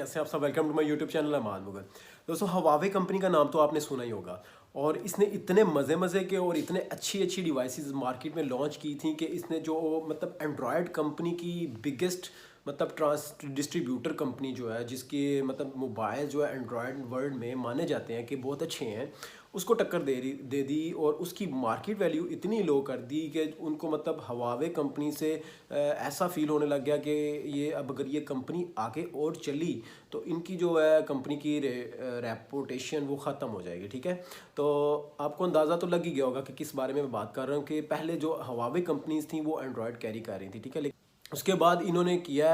कैसे हैं आप सब। Welcome to my YouTube channel Aman Mughal. दोस्तों, हवावे कंपनी का नाम तो आपने सुना ही होगा और इसने इतने मज़े के और इतने अच्छी डिवाइसेस मार्केट में लॉन्च की थी कि इसने जो मतलब एंड्रॉयड कंपनी की बिगेस्ट मतलब डिस्ट्रीब्यूटर कंपनी जो है, जिसके मतलब मोबाइल जो है एंड्रॉयड वर्ल्ड में माने जाते हैं कि बहुत अच्छे हैं, उसको टक्कर दे दी और उसकी मार्केट वैल्यू इतनी लो कर दी कि उनको मतलब हवावे कंपनी से ऐसा फील होने लग गया कि ये अब अगर ये कंपनी आगे और चली तो इनकी जो है कंपनी की रेपुटेशन वो ख़त्म हो जाएगी। ठीक है, तो आपको अंदाज़ा तो लग ही गया होगा कि किस बारे में मैं बात कर रहा हूँ कि पहले जो हवावे कंपनीज थी वो एंड्रॉयड कैरी कर रही थी। ठीक है, उसके बाद इन्होंने किया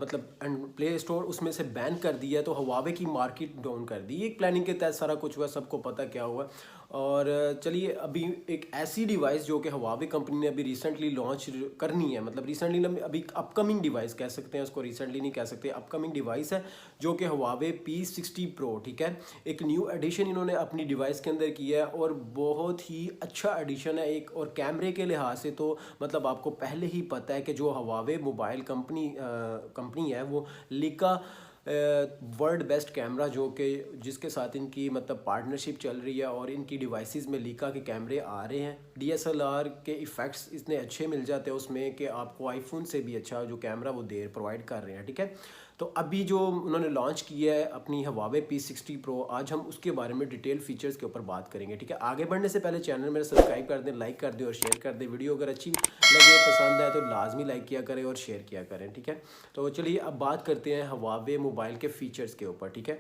मतलब प्ले स्टोर उसमें से बैन कर दिया, तो हवावे की मार्केट डाउन कर दी। एक प्लानिंग के तहत सारा कुछ हुआ, सबको पता क्या हुआ। और चलिए, अभी एक ऐसी डिवाइस जो कि हवावे कंपनी ने अभी रिसेंटली लॉन्च करनी है, मतलब रिसेंटली अभी अपकमिंग डिवाइस कह सकते हैं उसको, रिसेंटली नहीं कह सकते, अपकमिंग डिवाइस है जो कि हवावे P60 Pro। ठीक है, एक न्यू एडिशन इन्होंने अपनी डिवाइस के अंदर किया है और बहुत ही अच्छा एडिशन है। एक और कैमरे के लिहाज से तो मतलब आपको पहले ही पता है कि जो हवावे मोबाइल कंपनी है वो लिका वर्ल्ड बेस्ट कैमरा जो कि जिसके साथ इनकी मतलब पार्टनरशिप चल रही है और इनकी डिवाइसेस में लिका के कैमरे आ रहे हैं। DSLR के इफ़ेक्ट्स इतने अच्छे मिल जाते हैं उसमें कि आपको आईफोन से भी अच्छा जो कैमरा वो प्रोवाइड कर रहे हैं। ठीक है, तो अभी जो उन्होंने लॉन्च किया है अपनी हवावे P60 Pro, आज हम उसके बारे में डिटेल फीचर्स के ऊपर बात करेंगे। ठीक है, आगे बढ़ने से पहले चैनल मेरा सब्सक्राइब कर दें, लाइक कर दें और शेयर कर दें। वीडियो अगर अच्छी लगे, पसंद आए तो लाजमी लाइक किया करें और शेयर किया करें। ठीक है, तो चलिए अब बात करते हैं हवावे मोबाइल के फीचर्स के ऊपर। ठीक है,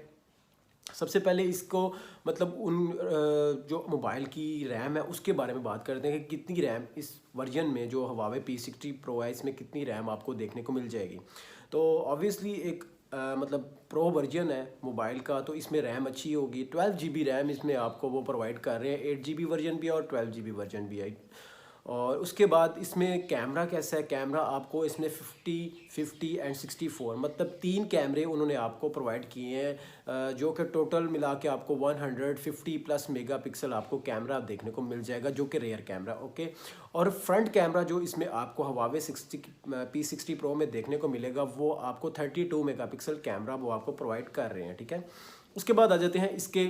सबसे पहले इसको मतलब जो मोबाइल की रैम है उसके बारे में बात करते हैं कि कितनी रैम इस वर्जन में जो हवावे P60 Pro है इसमें कितनी रैम आपको देखने को मिल जाएगी। तो ऑब्वियसली एक मतलब प्रो वर्जन है मोबाइल का, तो इसमें रैम अच्छी होगी। 12 GB रैम इसमें आपको वो प्रोवाइड कर रहे हैं। 8 GB वर्जन भी है और 12 GB वर्जन भी है। और उसके बाद इसमें कैमरा कैसा है, कैमरा आपको इसमें 50 एंड 64 मतलब 3 कैमरे उन्होंने आपको प्रोवाइड किए हैं, जो कि टोटल मिला के आपको 150+ मेगापिक्सल आपको कैमरा देखने को मिल जाएगा, जो कि रेयर कैमरा। ओके, और फ्रंट कैमरा जो इसमें आपको हवावे P60 Pro में देखने को मिलेगा वो आपको 32 मेगापिक्सल कैमरा वो आपको प्रोवाइड कर रहे हैं। ठीक है, उसके बाद आ जाते हैं इसके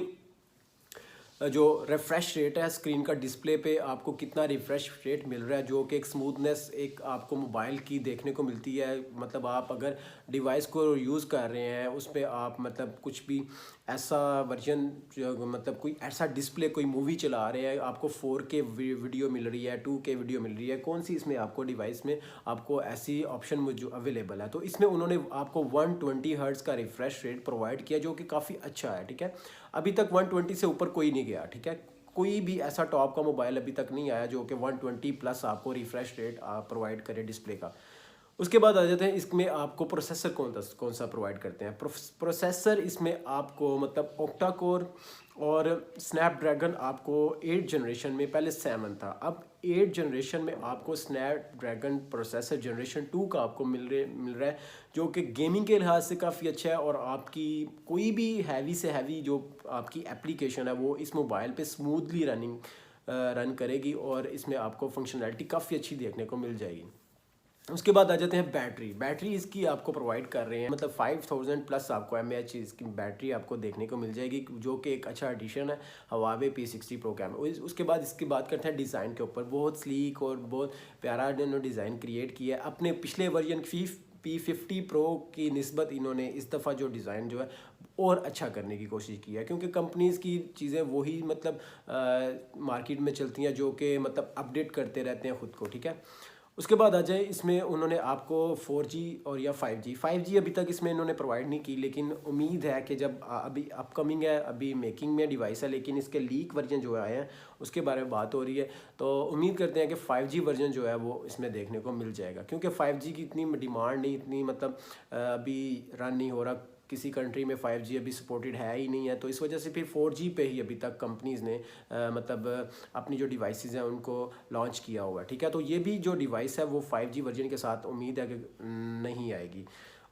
जो रिफ़्रेश रेट है, स्क्रीन का डिस्प्ले पे आपको कितना रिफ़्रेश रेट मिल रहा है, जो कि एक स्मूथनेस एक आपको मोबाइल की देखने को मिलती है। मतलब आप अगर डिवाइस को यूज़ कर रहे हैं उस पर आप मतलब कुछ भी ऐसा वर्जन मतलब कोई ऐसा डिस्प्ले कोई मूवी चला रहे हैं, आपको 4K वीडियो मिल रही है, 2K वीडियो मिल रही है, कौन सी इसमें आपको डिवाइस में आपको ऐसी ऑप्शन जो अवेलेबल है। तो इसमें उन्होंने आपको 120 हर्ट्ज़ का रिफ़्रेश रेट प्रोवाइड किया, जो कि काफ़ी अच्छा है। ठीक है, अभी तक 120 से ऊपर कोई नहीं गया। ठीक है, कोई भी ऐसा टॉप का मोबाइल अभी तक नहीं आया जो कि 120+ आपको रिफ़्रेश रेट प्रोवाइड करे डिस्प्ले का। उसके बाद आ जाते हैं इसमें आपको प्रोसेसर कौन सा प्रोवाइड करते हैं। प्रोसेसर इसमें आपको मतलब ऑक्टा कोर और स्नैपड्रैगन आपको 8 जनरेशन में, पहले 7 था, अब 8 जनरेशन में आपको स्नैपड्रैगन प्रोसेसर जनरेशन 2 का आपको मिल रहा है, जो कि गेमिंग के लिहाज से काफ़ी अच्छा है और आपकी कोई भी हैवी से हैवी जो आपकी एप्लीकेशन है वो इस मोबाइल पे स्मूथली रन करेगी और इसमें आपको फंक्शनैलिटी काफ़ी अच्छी देखने को मिल जाएगी। उसके बाद आ जाते हैं बैटरी इसकी आपको प्रोवाइड कर रहे हैं, मतलब 5000+ आपको mAh इसकी बैटरी आपको देखने को मिल जाएगी, जो कि एक अच्छा एडिशन है हवावे P60 Pro कैमरा। उसके बाद इसकी बात करते हैं डिज़ाइन के ऊपर। बहुत स्लीक और बहुत प्यारा इन्होंने डिज़ाइन क्रिएट किया है। अपने पिछले वर्जन P50 Pro की निस्बत इन्होंने इस दफ़ा जो डिज़ाइन जो है और अच्छा करने की कोशिश की है, क्योंकि कंपनीज़ की चीज़ें वही मतलब मार्केट में चलती हैं जो कि मतलब अपडेट करते रहते हैं ख़ुद को। ठीक है, उसके बाद आ जाए इसमें उन्होंने आपको 4G और या 5G अभी तक इसमें इन्होंने प्रोवाइड नहीं की, लेकिन उम्मीद है कि जब अभी अपकमिंग है, अभी मेकिंग में डिवाइस है, लेकिन इसके लीक वर्जन जो आए हैं उसके बारे में बात हो रही है, तो उम्मीद करते हैं कि 5G वर्जन जो है वो इसमें देखने को मिल जाएगा, क्योंकि 5G की इतनी डिमांड नहीं, इतनी मतलब अभी रन नहीं हो रहा किसी कंट्री में। 5G अभी सपोर्टेड है ही नहीं है, तो इस वजह से फिर 4G पे ही अभी तक कंपनीज़ ने मतलब अपनी जो डिवाइसेस हैं उनको लॉन्च किया हुआ है। ठीक है, तो ये भी जो डिवाइस है वो 5G वर्जन के साथ उम्मीद है कि नहीं आएगी,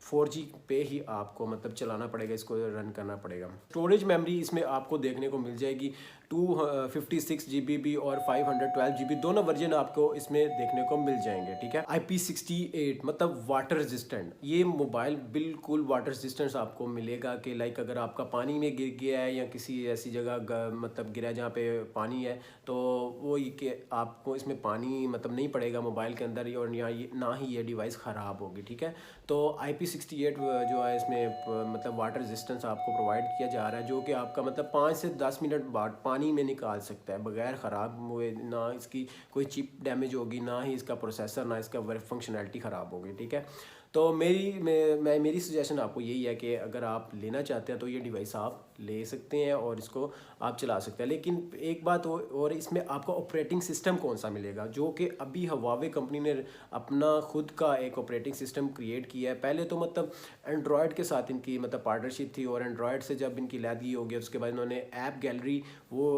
4G पे ही आपको मतलब चलाना पड़ेगा, इसको रन करना पड़ेगा। स्टोरेज मेमोरी इसमें आपको देखने को मिल जाएगी 256 GB और 512 GB दोनों वर्जन आपको इसमें देखने को मिल जाएंगे। ठीक है, IP68 मतलब वाटर रेजिस्टेंट, ये मोबाइल बिल्कुल वाटर रेजिस्टेंस आपको मिलेगा कि लाइक अगर आपका पानी में गिर गया है या किसी ऐसी जगह मतलब गिरा है जहाँ पे पानी है, तो वो ये कि आपको इसमें पानी मतलब नहीं पड़ेगा मोबाइल के अंदर, और यहाँ ना ही ये डिवाइस ख़राब होगी। ठीक है, तो IP68 जो है इसमें मतलब वाटर रेजिस्टेंस आपको प्रोवाइड किया जा रहा है, जो कि आपका मतलब 5 से 10 मिनट बाद पानी में निकाल सकता है बगैर ख़राब हुए, ना इसकी कोई चिप डैमेज होगी, ना ही इसका प्रोसेसर, ना इसका फंक्शनैलिटी ख़राब होगी। ठीक है, तो मेरी सजेशन आपको यही है कि अगर आप लेना चाहते हैं तो ये डिवाइस आप ले सकते हैं और इसको आप चला सकते हैं। लेकिन एक बात और इसमें आपका ऑपरेटिंग सिस्टम कौन सा मिलेगा, जो कि अभी हवावे कंपनी ने अपना खुद का एक ऑपरेटिंग सिस्टम क्रिएट किया है। पहले तो मतलब एंड्रॉयड के साथ इनकी मतलब पार्टनरशिप थी, और एंड्रॉयड से जब इनकी लैदगी हो गई उसके बाद इन्होंने ऐप गैलरी वो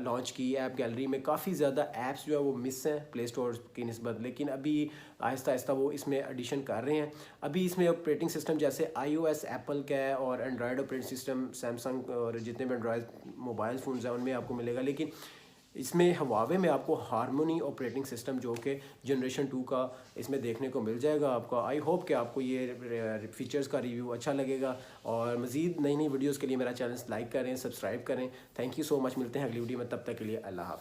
लॉन्च की। ऐप गैलरी में काफ़ी ज़्यादा ऐप्स जो है वो मिस हैं प्ले स्टोर की निस्बत, लेकिन अभी आहिस्ता आहिस्ता वो इसमें एडिशन कर रहे हैं। अभी इसमें ऑपरेटिंग सिस्टम जैसे iOS एप्पल का है, और एंड्रॉयड ऑपरेटिंग सिस्टम सैमसंग और जितने भी एंड्रॉयड मोबाइल फ़ोन्स हैं उनमें आपको मिलेगा। लेकिन इसमें हवावे में आपको हारमोनी ऑपरेटिंग सिस्टम जो कि जनरेशन 2 का इसमें देखने को मिल जाएगा आपका। आई होप कि आपको ये फीचर्स का रिव्यू अच्छा लगेगा, और मज़ीद नई नई वीडियोज़ के लिए मेरा चैनल लाइक करें, सब्सक्राइब करें। थैंक यू सो मच, मिलते हैं अगली वीडियो में, तब तक के लिए अल्लाह हाफिज़।